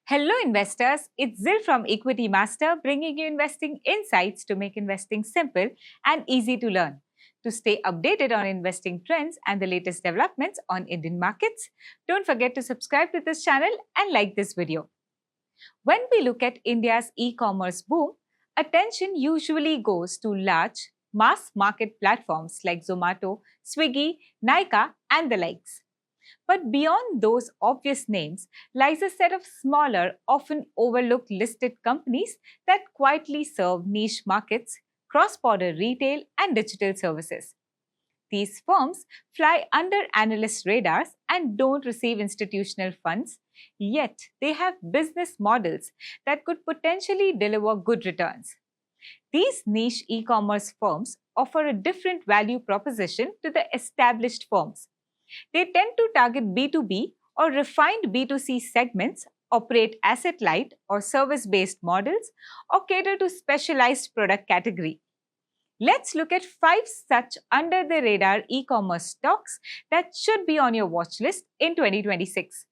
Hello, investors. It's Zil from Equitymaster, bringing you investing insights to make investing simple and easy to learn. To stay updated on investing trends and the latest developments on Indian markets, don't forget to subscribe to this channel and like this video. When we look at India's e-commerce boom, attention usually goes to large mass market platforms like Zomato, Swiggy, Nykaa, and the likes. But beyond those obvious names lies a set of smaller, often overlooked listed companies that quietly serve niche markets, cross-border retail, and digital services. These firms fly under analyst radars and don't receive institutional funds, yet they have business models that could potentially deliver good returns. These niche e-commerce firms offer a different value proposition to the established firms. They tend to target B2B or refined B2C segments, operate asset-light or service-based models, or cater to specialized product category. Let's look at 5 such under-the-radar e-commerce stocks that should be on your watch list in 2026.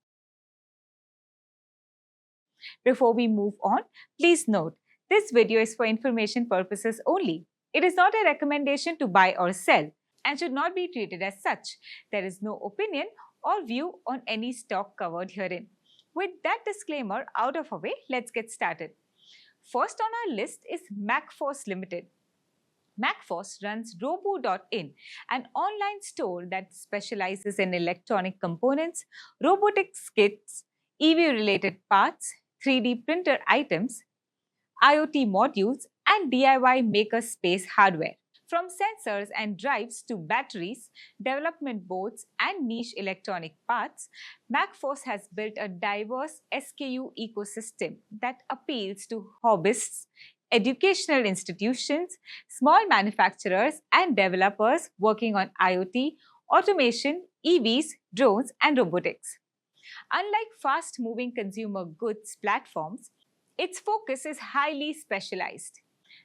Before we move on, please note, this video is for information purposes only. It is not a recommendation to buy or sell and should not be treated as such. There is no opinion or view on any stock covered herein. With that disclaimer out of the way, let's get started. First on our list is MacForce Limited. MacForce runs Robo.in, an online store that specializes in electronic components, robotics kits, EV-related parts, 3D printer items, IoT modules, and DIY makerspace hardware. From sensors and drives to batteries, development boards, and niche electronic parts, MacForce has built a diverse SKU ecosystem that appeals to hobbyists, educational institutions, small manufacturers, and developers working on IoT, automation, EVs, drones, and robotics. Unlike fast-moving consumer goods platforms, its focus is highly specialized.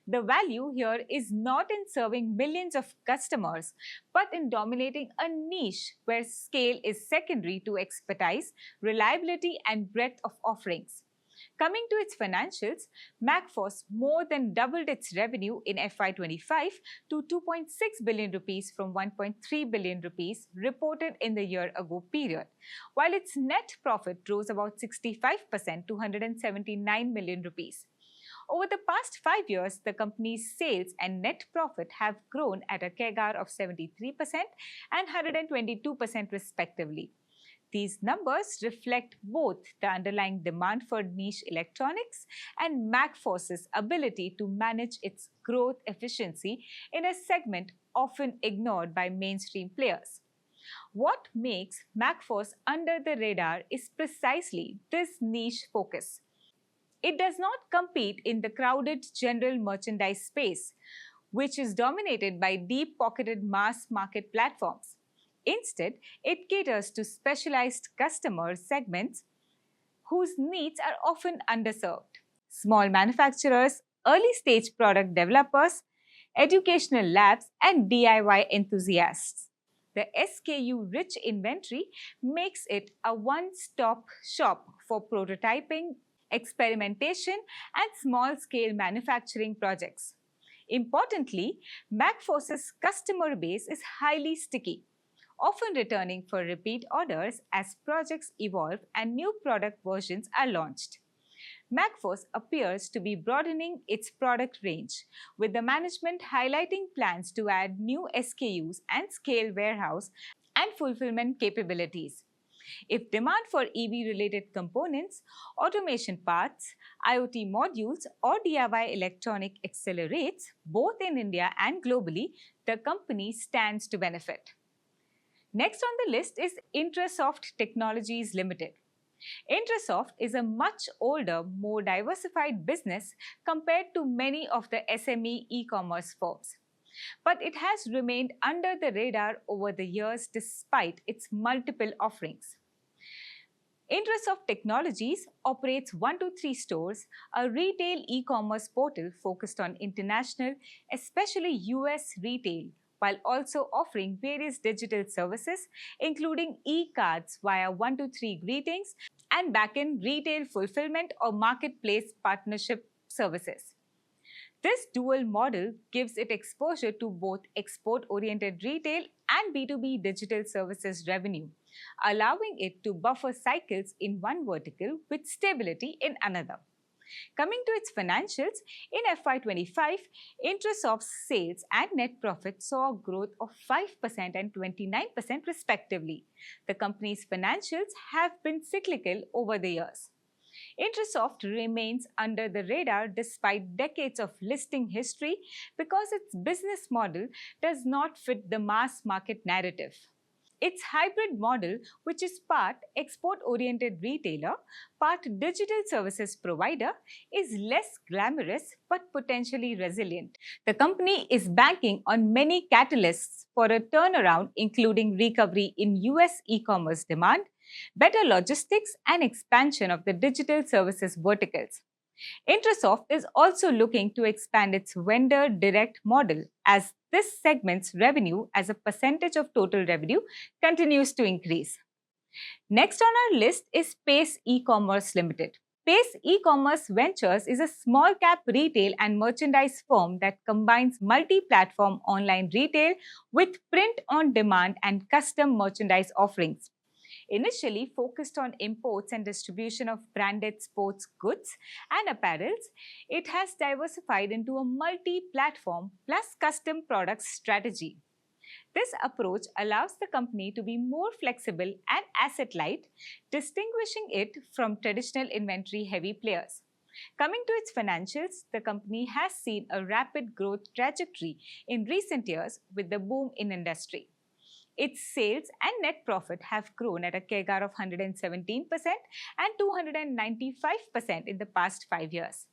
The value here is not in serving millions of customers, but in dominating a niche where scale is secondary to expertise, reliability, and breadth of offerings. Coming to its financials, MacForce more than doubled its revenue in FY25 to 2.6 billion rupees from 1.3 billion rupees reported in the year-ago period, while its net profit rose about 65% to 179 million rupees. Over the past 5 years, the company's sales and net profit have grown at a CAGR of 73% and 122% respectively. These numbers reflect both the underlying demand for niche electronics and MacForce's ability to manage its growth efficiency in a segment often ignored by mainstream players. What makes MacForce under the radar is precisely this niche focus. It does not compete in the crowded general merchandise space, which is dominated by deep-pocketed mass market platforms. Instead, it caters to specialized customer segments whose needs are often underserved. Small manufacturers, early-stage product developers, educational labs, and DIY enthusiasts. The SKU-rich inventory makes it a one-stop shop for prototyping, experimentation, and small-scale manufacturing projects. Importantly, MacForce's customer base is highly sticky, often returning for repeat orders as projects evolve and new product versions are launched. MacForce appears to be broadening its product range, with the management highlighting plans to add new SKUs and scale warehouse and fulfillment capabilities. If demand for EV-related components, automation parts, IoT modules, or DIY electronic accelerates, both in India and globally, the company stands to benefit. Next on the list is Introsoft Technologies Limited. Introsoft is a much older, more diversified business compared to many of the SME e-commerce firms. But it has remained under the radar over the years despite its multiple offerings. Introsoft Technologies operates 123 stores, a retail e-commerce portal focused on international, especially US retail, while also offering various digital services, including e-cards via 123 Greetings and back-end retail fulfillment or marketplace partnership services. This dual model gives it exposure to both export-oriented retail and B2B digital services revenue, allowing it to buffer cycles in one vertical with stability in another. Coming to its financials, in FY25, Introsoft's sales and net profit saw a growth of 5% and 29% respectively. The company's financials have been cyclical over the years. Introsoft remains under the radar despite decades of listing history because its business model does not fit the mass market narrative. Its hybrid model, which is part export-oriented retailer, part digital services provider, is less glamorous but potentially resilient. The company is banking on many catalysts for a turnaround, including recovery in US e-commerce demand, better logistics, and expansion of the digital services verticals. Introsoft is also looking to expand its vendor direct model as this segment's revenue as a percentage of total revenue continues to increase. Next on our list is Pace Ecommerce Limited. Pace Ecommerce Ventures is a small-cap retail and merchandise firm that combines multi-platform online retail with print-on-demand and custom merchandise offerings. Initially focused on imports and distribution of branded sports goods and apparels, it has diversified into a multi-platform plus custom products strategy. This approach allows the company to be more flexible and asset-light, distinguishing it from traditional inventory-heavy players. Coming to its financials, the company has seen a rapid growth trajectory in recent years with the boom in industry. Its sales and net profit have grown at a CAGR of 117% and 295% in the past 5 years.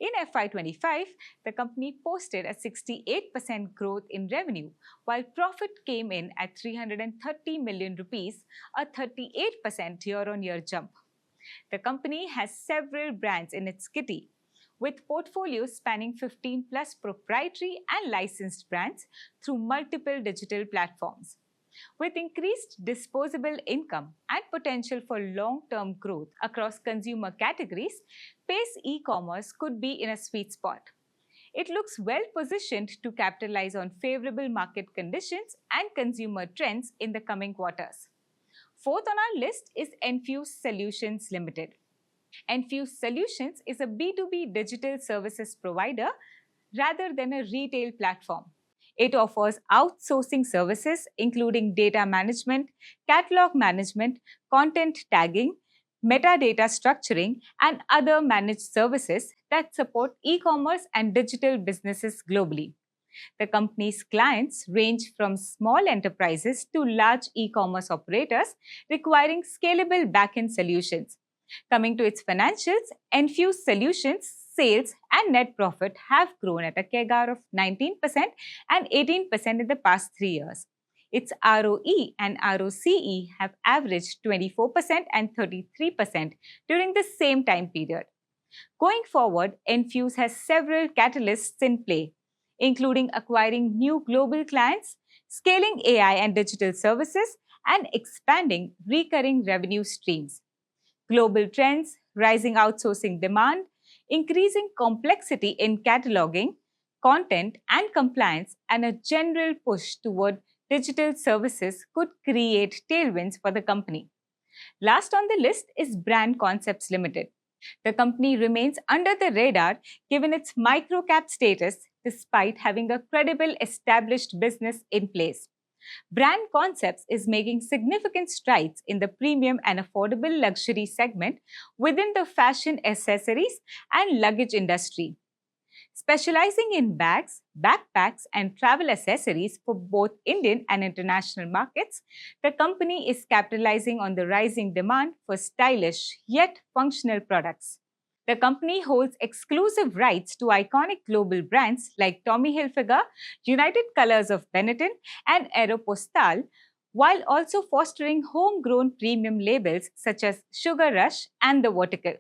In FY25, the company posted a 68% growth in revenue, while profit came in at 330 million rupees, a 38% year-on-year jump. The company has several brands in its kitty, with portfolios spanning 15 plus proprietary and licensed brands through multiple digital platforms. With increased disposable income and potential for long-term growth across consumer categories, Pace e-commerce could be in a sweet spot. It looks well positioned to capitalize on favorable market conditions and consumer trends in the coming quarters. Fourth on our list is Enfuse Solutions Limited. Enfuse Solutions is a B2B digital services provider rather than a retail platform. It offers outsourcing services including data management, catalog management, content tagging, metadata structuring, and other managed services that support e-commerce and digital businesses globally. The company's clients range from small enterprises to large e-commerce operators requiring scalable back-end solutions. Coming to its financials, Enfuse Solutions sales and net profit have grown at a CAGR of 19% and 18% in the past 3 years. Its ROE and ROCE have averaged 24% and 33% during the same time period. Going forward, Enfuse has several catalysts in play, including acquiring new global clients, scaling AI and digital services, and expanding recurring revenue streams. Global trends, rising outsourcing demand, increasing complexity in cataloging, content, and compliance, and a general push toward digital services could create tailwinds for the company. Last on the list is Brand Concepts Limited. The company remains under the radar given its microcap status despite having a credible established business in place. Brand Concepts is making significant strides in the premium and affordable luxury segment within the fashion accessories and luggage industry. Specializing in bags, backpacks, and travel accessories for both Indian and international markets, the company is capitalizing on the rising demand for stylish yet functional products. The company holds exclusive rights to iconic global brands like Tommy Hilfiger, United Colors of Benetton, and Aeropostale, while also fostering homegrown premium labels such as Sugar Rush and The Vertical.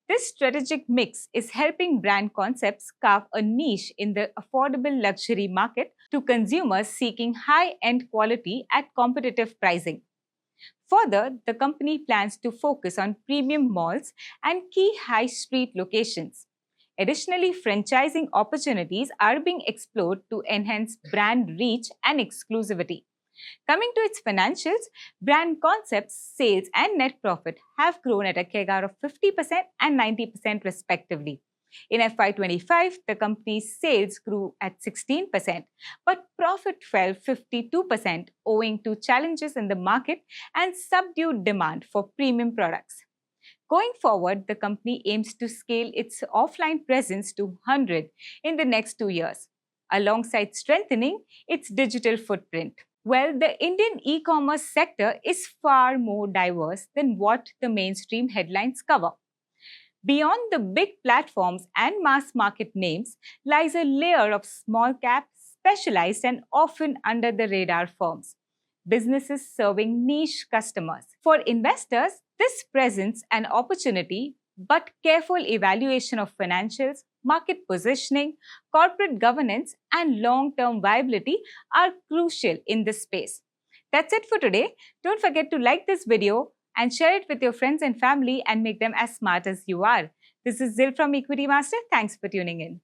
This strategic mix is helping Brand Concepts carve a niche in the affordable luxury market to consumers seeking high-end quality at competitive pricing. Further, the company plans to focus on premium malls and key high street locations. Additionally, franchising opportunities are being explored to enhance brand reach and exclusivity. Coming to its financials, brand concepts, sales, and net profit have grown at a CAGR of 50% and 90% respectively. In FY25, the company's sales grew at 16%, but profit fell 52% owing to challenges in the market and subdued demand for premium products. Going forward, the company aims to scale its offline presence to 100 in the next 2 years, alongside strengthening its digital footprint. Well, the Indian e-commerce sector is far more diverse than what the mainstream headlines cover. Beyond the big platforms and mass market names lies a layer of small cap, specialized and often under the radar firms, businesses serving niche customers. For investors, this presents an opportunity, but careful evaluation of financials, market positioning, corporate governance, and long-term viability are crucial in this space. That's it for today. Don't forget to like this video and share it with your friends and family and make them as smart as you are. This is Zil from Equitymaster. Thanks for tuning in.